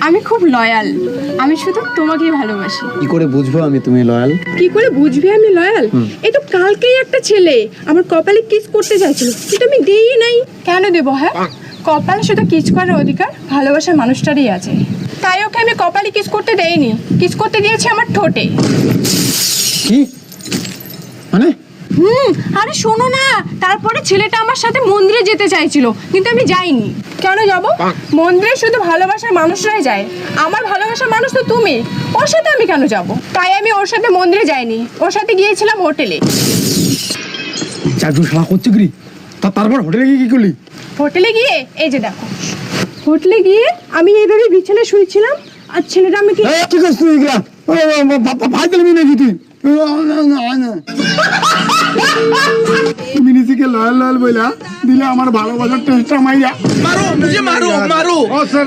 আমি খুব লয়াল, আমি শুধু তোমাকেই ভালোবাসি। কি করে বুঝবো আমি তুমি লয়াল? কি করে বুঝবি আমি লয়াল? এই তো কালকেই একটা ছেলে আমার কপালে কিস করতে চাইছিল, কিন্তু আমি দেই নাই। কেন দেবো? হ্যাঁ, কপালে শুধু কিস করার অধিকার ভালোবাসার মানুষটারই আছে, তাই ওকে আমি কপালে কিস করতে দেইনি, কিস করতে দিয়েছি আমার ঠোঁটে। কি মানে? আরে শোনো না, তারপরে ছেলেটা আমার সাথে মন্দিরে যেতে চাইছিল, কিন্তু আমি যাইনি। কেন যাব? মন্দিরে শুধু ভালোবাসার মানুষরাই যায়, আমার ভালোবাসার মানুষ তো তুমি, ওর সাথে আমি কেন যাব? তাই আমি ওর সাথে মন্দিরে যাইনি, ওর সাথে গিয়েছিলাম হোটেলে। চারজন শালা করছে কি? তারপর হোটেলে গিয়ে কি করলি? হোটেলে গিয়ে এই যে দেখো, হোটেলে গিয়ে আমি এইভাবে বিছানায় শুয়েছিলাম, আর ছেলেটা আমাকে কি করছিস তুই? ভাই দিলি নাকি তুই? তুমি নিজেকে লয়াল লয়াল বইলা দিলে আমার ভালোবাসার টেস্টটা মাইরা। मारो मुझे, मारो मारो। ও স্যার,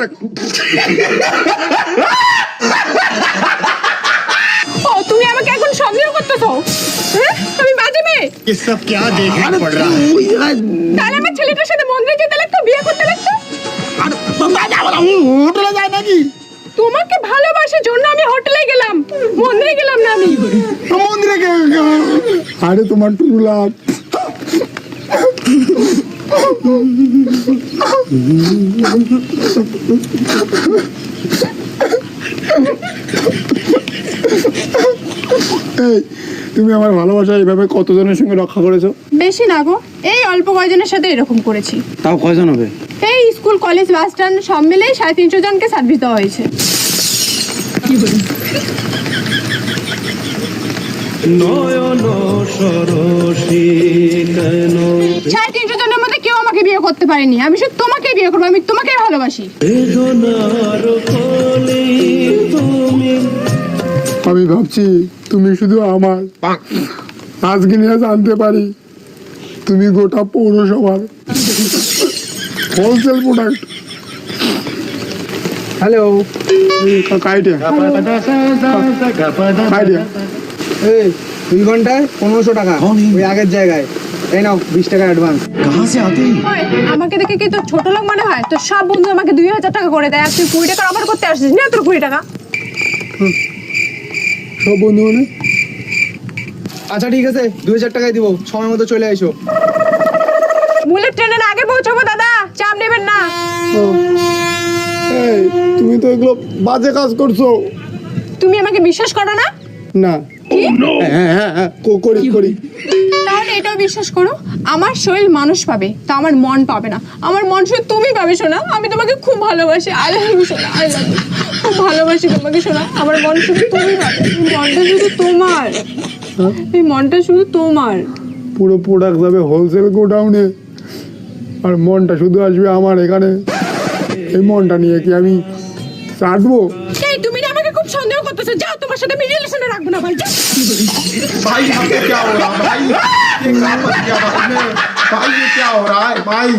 ও তুমি আমাকে এখন সন্দেহ করতেছো? হ্যাঁ, আমি বাজে মেয়ে? ये सब क्या देखना पड़ रहा है? তাহলে আমার ছেলেটার সাথে মন্দিরে যেতে লাগতো, বিয়ে করতে লাগতো। হোটেলে যায় নাকি? তোমাকে ভালোবাসার জন্য আমি হোটেলে গেলাম, মন্দিরে গেলাম না। আমি মন্দিরে আরে তোমার টুলাট তুমি আমার ভালোবাসা এইভাবে কতজনের সঙ্গে রক্ষা করেছো? বেশি না গো, এই অল্প কয়জনের সাথে এরকম করেছি। তাও কয়জন হবে? এই স্কুল, কলেজ, বাস স্ট্যান্ড সব মিলে 350 জনকে সার্ভিস দেওয়া হয়েছে। নয়ন সরসী কেন 350 জনের মধ্যে কেউ আমাকে বিয়ে করতে পারেনি, আমি শুধু তোমাকেই বিয়ে করবো, আমি তোমাকেই ভালোবাসি। বেদনার কলি তুমি। আমি ভাবছি তুমি শুধু আমার, আজকে নিয়ে জানতে পারি তুমি গোটা পৌরসভার হোলসেল প্রোডাক্ট। হ্যালো কাইডিয়া কাইডিয়া, এই 2 ঘন্টায় 1500 টাকা ওই আগের জায়গায়। এই নাও 20 টাকা অ্যাডভান্স। ওই, আমাকে দেখে কি তোর ছোট লোক মনে হয়? তোর সব বন্ধু আমাকে 2000 টাকা করে দেয়, আর তুই 20 টাকা অফার করতে আসছিস না? তোর 20 টাকা সব বন্ধু মানে? আচ্ছা ঠিক আছে, 2000 টাকাই দিব, সময় মতো চলে এসো। বুলেট ট্রেনের আগে পৌঁছাবো দাদা, চাপ নেবেন না। ও, এই তুমি তো এগুলো বাজে কাজ করছো। তুমি আমাকে বিশ্বাস করো না? না কি? হ্যাঁ হ্যাঁ হ্যাঁ করি করি। তাহলে এটাও বিশ্বাস করো, আমার শরীর মানুষ পাবে, তা আমার মন পাবে না। আমার মন শুধু তুমি পাবে শোনা, আমি তোমাকে খুব ভালোবাসি। আই লাভ ইউ সোনা, আই লাভ ইউ, খুব ভালোবাসি তোমাকে শোনা। আমার মন শুধু তুমি পাবে, এই মনটা শুধু তোমার, এই মনটা শুধু তোমার। পুরো প্রোডাক্ট যাবে হোলসেল গোডাউনে, আর মনটা শুধু আসবে আমার এখানে। এই মনটা নিয়ে কি আমি চাটবো? এই তুমি না আমাকে খুব সন্দেহ করতেছো, যাও, তোমার সাথে আমি রিলেশনে রাখবো না ভাই, যাও। भाई यहाँ पे क्या हो रहा है भाई? ये क्या कर दिया भाई ने? भाई ये क्या हो रहा है भाई?